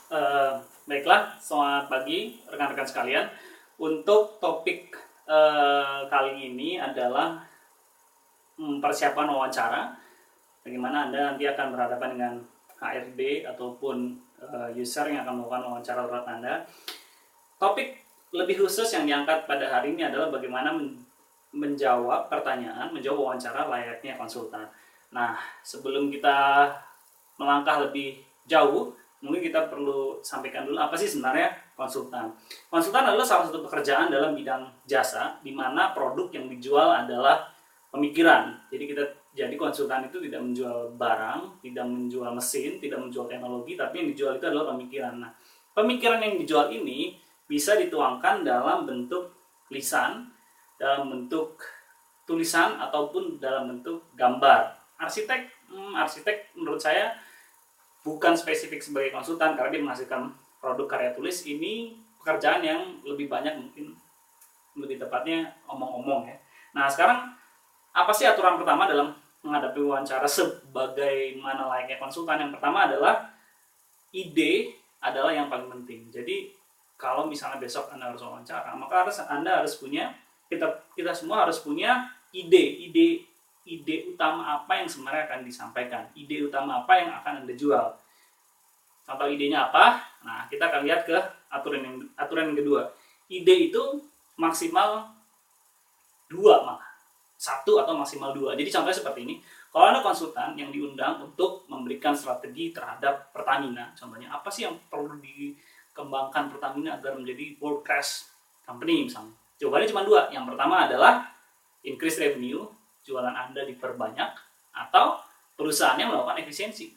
Eh, Baiklah, selamat pagi rekan-rekan sekalian. Untuk topik kali ini adalah persiapan wawancara. Bagaimana Anda nanti akan berhadapan dengan HRD ataupun user yang akan melakukan wawancara terhadap Anda. Topik lebih khusus yang diangkat pada hari ini adalah bagaimana menjawab pertanyaan, menjawab wawancara layaknya konsultan. Nah, sebelum kita melangkah lebih jauh, mungkin kita perlu sampaikan dulu apa sih sebenarnya konsultan. Konsultan adalah salah satu pekerjaan dalam bidang jasa, di mana produk yang dijual adalah pemikiran. Jadi konsultan itu tidak menjual barang, tidak menjual mesin, tidak menjual teknologi, tapi yang dijual itu adalah pemikiran. Nah, pemikiran yang dijual ini bisa dituangkan dalam bentuk lisan, dalam bentuk tulisan, ataupun dalam bentuk gambar. Arsitek menurut saya bukan spesifik sebagai konsultan karena dia menghasilkan produk karya tulis. Ini pekerjaan yang lebih banyak, mungkin lebih tepatnya omong-omong ya. Nah, sekarang apa sih aturan pertama dalam menghadapi wawancara sebagaimana layaknya konsultan? Yang pertama adalah ide adalah yang paling penting. Jadi kalau misalnya besok Anda harus wawancara, maka Anda harus punya, kita semua harus punya ide utama apa yang sebenarnya akan disampaikan, ide utama apa yang akan Anda jual. Contoh idenya apa? Nah, kita akan lihat ke aturan yang kedua. Ide itu maksimal 2, malah 1 atau maksimal 2. Jadi contohnya seperti ini. Kalau Anda konsultan yang diundang untuk memberikan strategi terhadap Pertamina, contohnya apa sih yang perlu dikembangkan Pertamina agar menjadi world class company misalnya. Jawabannya cuma 2. Yang pertama adalah increase revenue, jualan Anda diperbanyak, atau perusahaannya melakukan efisiensi.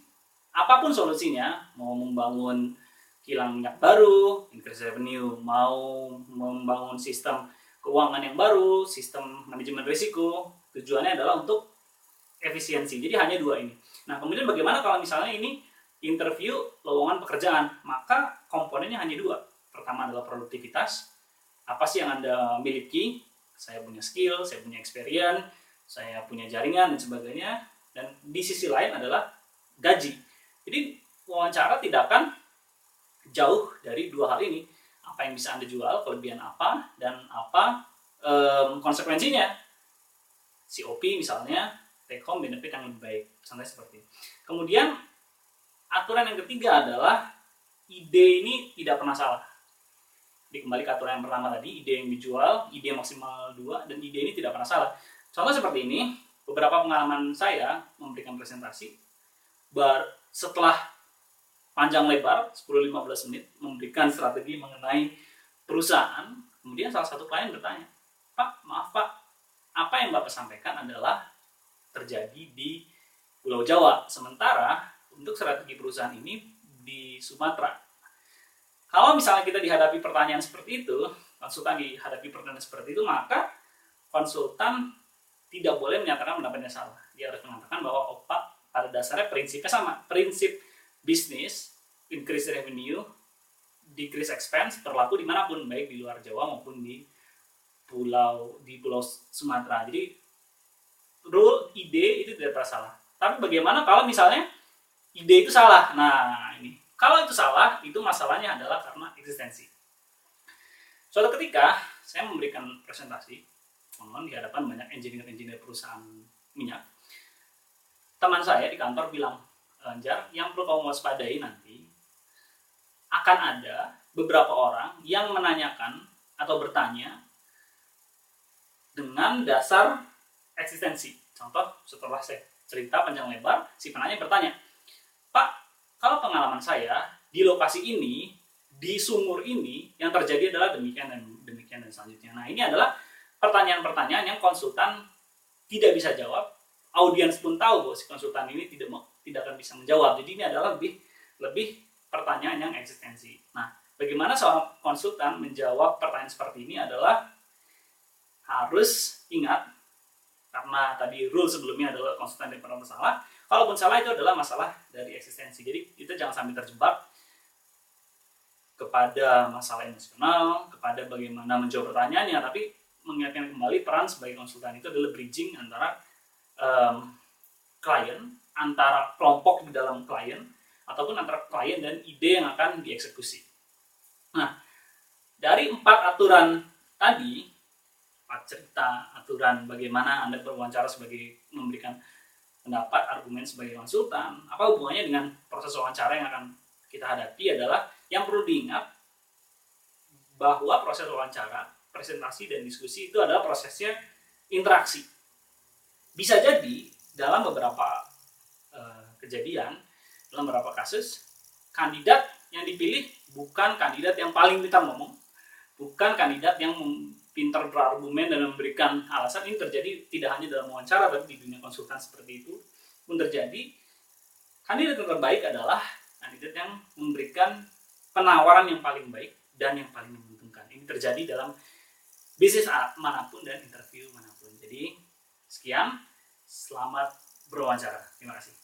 Apapun solusinya, mau membangun kilang minyak baru, increase revenue, mau membangun sistem keuangan yang baru, sistem manajemen risiko, tujuannya adalah untuk efisiensi. Jadi hanya 2 ini. Nah, kemudian bagaimana kalau misalnya ini interview lowongan pekerjaan? Maka komponennya hanya 2. Pertama adalah produktivitas. Apa sih yang Anda miliki? Saya punya skill, saya punya experience, saya punya jaringan dan sebagainya. Dan di sisi lain adalah gaji. Jadi wawancara tidak akan jauh dari 2 hal ini. Apa yang bisa Anda jual, kelebihan apa, dan apa konsekuensinya. COP misalnya, take home benefit yang lebih baik. Contohnya seperti ini. Kemudian aturan yang ketiga adalah ide ini tidak pernah salah. Jadi kembali ke aturan yang pertama tadi, ide yang dijual, ide maksimal 2, dan ide ini tidak pernah salah. Contoh seperti ini, beberapa pengalaman saya memberikan presentasi, setelah panjang lebar 10-15 menit memberikan strategi mengenai perusahaan, kemudian salah satu klien bertanya, "Pak, maaf Pak, apa yang Bapak sampaikan adalah terjadi di Pulau Jawa, sementara untuk strategi perusahaan ini di Sumatera." Kalau misalnya kita dihadapi pertanyaan seperti itu, konsultan dihadapi pertanyaan seperti itu, maka konsultan tidak boleh menyatakan pendapatnya salah. Dia harus mengatakan bahwa Pak, pada dasarnya prinsipnya sama. Prinsip bisnis, increase revenue, decrease expense, berlaku dimanapun, baik di luar Jawa maupun di pulau Sumatera. Jadi rule ide itu tidak pernah salah. Tapi bagaimana kalau misalnya ide itu salah? Nah, ini. Kalau itu salah, itu masalahnya adalah karena eksistensi. Suatu ketika, saya memberikan presentasi di hadapan banyak engineer perusahaan minyak. Teman saya di kantor bilang, "Jar, yang perlu kamu waspadai nanti, akan ada beberapa orang yang menanyakan atau bertanya dengan dasar eksistensi." Contoh, setelah saya cerita panjang lebar, si penanya bertanya, "Pak, kalau pengalaman saya di lokasi ini, di sumur ini, yang terjadi adalah demikian dan selanjutnya." Nah, ini adalah pertanyaan-pertanyaan yang konsultan tidak bisa jawab. Audiens pun tahu bahwa si konsultan ini tidak akan bisa menjawab. Jadi ini adalah lebih pertanyaan yang eksistensi. Nah, bagaimana seorang konsultan menjawab pertanyaan seperti ini adalah harus ingat, karena tadi rule sebelumnya adalah konsultan tidak pernah salah. Kalaupun salah, itu adalah masalah dari eksistensi. Jadi kita jangan sampai terjebak kepada masalah emosional, kepada bagaimana menjawab pertanyaannya, tapi mengingatkan kembali peran sebagai konsultan itu adalah bridging antara klien, antara kelompok di dalam klien, ataupun antara klien dan ide yang akan dieksekusi. Nah, dari 4 aturan tadi, 4 cerita, aturan bagaimana Anda berwawancara sebagai memberikan pendapat, argumen sebagai konsultan, apa hubungannya dengan proses wawancara yang akan kita hadapi adalah yang perlu diingat bahwa proses wawancara, presentasi, dan diskusi itu adalah prosesnya interaksi. Bisa jadi dalam beberapa kejadian, dalam beberapa kasus, kandidat yang dipilih bukan kandidat yang paling pintar ngomong, bukan kandidat yang pintar berargumen dan memberikan alasan. Ini terjadi tidak hanya dalam wawancara, tapi di dunia konsultan seperti itu pun terjadi. Kandidat yang terbaik adalah kandidat yang memberikan penawaran yang paling baik dan yang paling menguntungkan. Ini terjadi dalam bisnis manapun dan interview manapun. Jadi sekian, selamat berwawancara. Terima kasih.